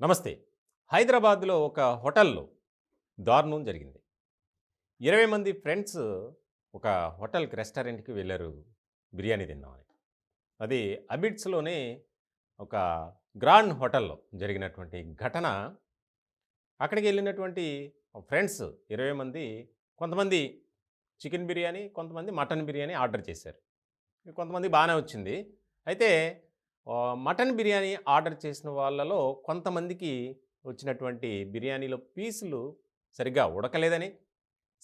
నమస్తే. హైదరాబాద్‌లో ఒక హోటల్‌లో దారుణం జరిగింది. 20 మంది ఫ్రెండ్స్ ఒక హోటల్‌కి, రెస్టారెంట్‌కి వెళ్లారు బిర్యానీ తిందామని. అది అబిడ్స్‌లోని ఒక గ్రాండ్ హోటల్‌లో జరిగినటువంటి ఘటన. అక్కడికెళ్ళినటువంటి ఫ్రెండ్స్ 20 మంది, కొంతమంది చికెన్ బిర్యానీ, కొంతమంది మటన్ బిర్యానీ ఆర్డర్ చేశారు. కొంతమందికి బానే వచ్చింది. అయితే మటన్ బిర్యానీ ఆర్డర్ చేసిన వాళ్ళలో కొంతమందికి వచ్చినటువంటి బిర్యానీలో పీసులు సరిగ్గా ఉడకలేదని,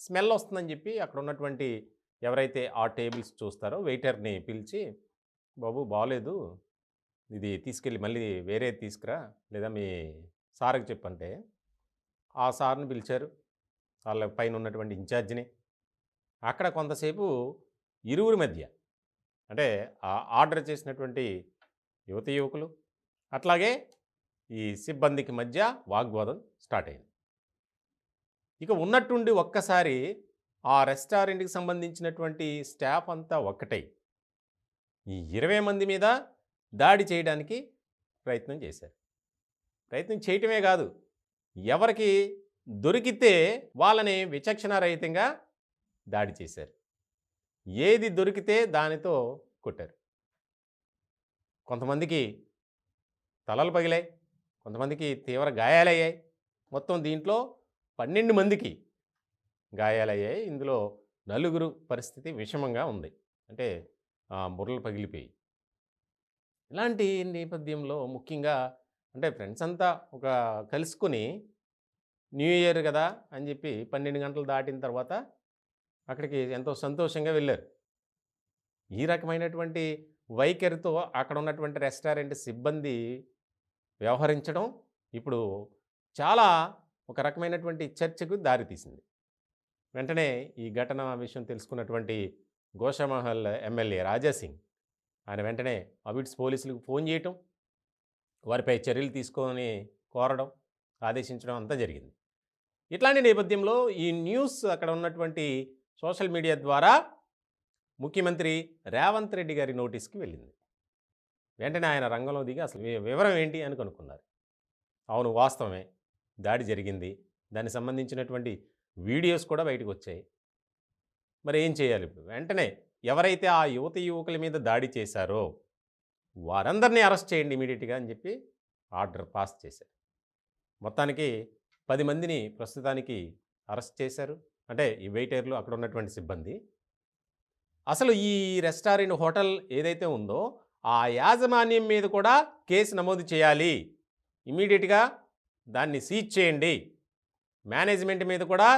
స్మెల్ వస్తుందని చెప్పి అక్కడ ఉన్నటువంటి ఎవరైతే ఆ టేబుల్స్ చూస్తారో వెయిటర్‌ని పిలిచి, "బాబు బాలేదు. ఇది తీసుకెళ్ళి మళ్ళీ వేరేది తీసుకురా, లేదా మీ సార్‌కి చెప్పంటే." ఆ సార్‌ని పిలిచారు. వాళ్ళ పైన ఉన్నటువంటి ఇన్‌చార్జ్‌ని. అక్కడ కొంతసేపు ఇరువురి మధ్య, అంటే ఆర్డర్ చేసినటువంటి యువతీ యువకులు, అట్లాగే ఈ సిబ్బందికి మధ్య వాగ్వాదం స్టార్ట్ అయింది. ఇక ఉన్నట్టుండి ఒక్కసారి ఆ రెస్టారెంట్‌కి సంబంధించినటువంటి స్టాఫ్ అంతా ఒక్కటై ఈ 20 మంది మీద దాడి చేయడానికి ప్రయత్నం చేశారు. ప్రయత్నం చేయటమే కాదు, ఎవరికి దొరికితే వాళ్ళని విచక్షణారహితంగా దాడి చేశారు. ఏది దొరికితే దానితో కొట్టారు. కొంతమందికి తలలు పగిలాయి. కొంతమందికి తీవ్ర గాయాలయ్యాయి. మొత్తం దీంట్లో 12 మందికి గాయాలయ్యాయి. ఇందులో నలుగురు పరిస్థితి విషమంగా ఉంది. అంటే బుర్రలు పగిలిపోయి. ఇలాంటి నేపథ్యంలో ముఖ్యంగా అంటే ఫ్రెండ్స్ అంతా ఒక కలుసుకొని న్యూ ఇయర్ గదా అని జెప్పి 12 గంటలు దాటిన తర్వాత అక్కడికి ఎంతో సంతోషంగా వెళ్లారు. ఈ రకమైనటువంటి వైఖరితో అక్కడ ఉన్నటువంటి రెస్టారెంట్ సిబ్బంది వ్యవహరించడం ఇప్పుడు చాలా ఒక రకమైనటువంటి చర్చకు దారితీసింది. వెంటనే ఈ ఘటన విషయం తెలుసుకున్నటువంటి గోషామహల్ ఎమ్మెల్యే రాజాసింగ్ ఆయన వెంటనే అబిడ్స్ పోలీసులకు ఫోన్ చేయటం, వారిపై చర్యలు తీసుకొని కోరడం, ఆదేశించడం అంతా జరిగింది. ఇట్లాంటి నేపథ్యంలో ఈ న్యూస్ అక్కడ ఉన్నటువంటి సోషల్ మీడియా ద్వారా ముఖ్యమంత్రి రేవంత్ రెడ్డి గారి నోటీస్‌కి వెళ్ళింది. వెంటనే ఆయన రంగంలో దిగి అసలు వివరం ఏంటి అని కనుక్కున్నారు. అవును, వాస్తవమే. దాడి జరిగింది. దానికి సంబంధించినటువంటి వీడియోస్ కూడా బయటకొచ్చాయి. మరి ఏం చేయాలి ఇప్పుడు? వెంటనే ఎవరైతే ఆ యువతీ యువకుల మీద దాడి చేశారో వారందరినీ అరెస్ట్ చేయండి ఇమ్మీడియేట్‌గా అని చెప్పి ఆర్డర్ పాస్ చేశారు. మొత్తానికి 10 మందిని ప్రస్తుతానికి అరెస్ట్ చేశారు. అంటే ఈ వెయిటర్లు, అక్కడ ఉన్నటువంటి సిబ్బంది. అసలు ఈ రెస్టారెంట్, హోటల్ ఏదైతే ఉందో ఆ యాజమాన్యం మీద కూడా కేసు నమోదు చేయాలి. ఇమ్మీడియేట్‌గా దాన్ని సీజ్ చేయండి. మేనేజ్మెంట్ మీద కూడా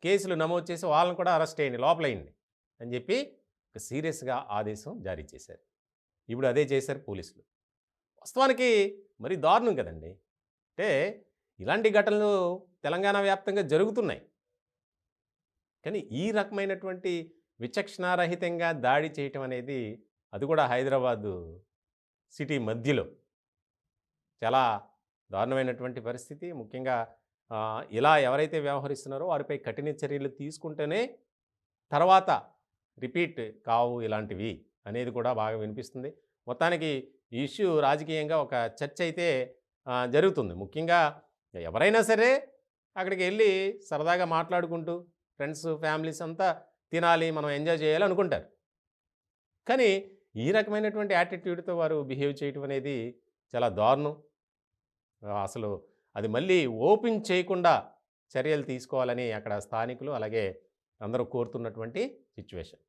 కేసులు నమోదు చేసి వాళ్ళని కూడా అరెస్ట్ చేయండి, లోపలేయండి అని చెప్పి ఒక సీరియస్‌గా ఆదేశం జారీ చేశారు. ఇప్పుడు అదే చేశారు పోలీసులు. వాస్తవానికి మరి దారుణం కదండీ! అంటే ఇలాంటి ఘటనలు తెలంగాణ వ్యాప్తంగా జరుగుతున్నాయి. కానీ ఈ రకమైనటువంటి విచక్షణారహితంగా దాడి చేయటం అనేది, అది కూడా హైదరాబాదు సిటీ మధ్యలో, చాలా దారుణమైనటువంటి పరిస్థితి. ముఖ్యంగా ఇలా ఎవరైతే వ్యవహరిస్తున్నారో వారిపై కఠిన చర్యలు తీసుకుంటేనే తర్వాత రిపీట్ కావు ఇలాంటివి అనేది కూడా బాగా వినిపిస్తుంది. మొత్తానికి ఈ ఇష్యూ రాజకీయంగా ఒక చర్చ అయితే జరుగుతుంది. ముఖ్యంగా ఎవరైనా సరే అక్కడికి వెళ్ళి సరదాగా మాట్లాడుకుంటూ ఫ్రెండ్స్, ఫ్యామిలీస్ అంతా తినాలి, మనం ఎంజాయ్ చేయాలి అనుకుంటారు. కానీ ఈ రకమైనటువంటి యాటిట్యూడ్‌తో వారు బిహేవ్ చేయటం అనేది చాలా దారుణం. అసలు అది మళ్ళీ ఓపెన్ చేయకుండా చర్యలు తీసుకోవాలని అక్కడ స్థానికులు, అలాగే అందరూ కోరుతున్నటువంటి సిట్యుయేషన్.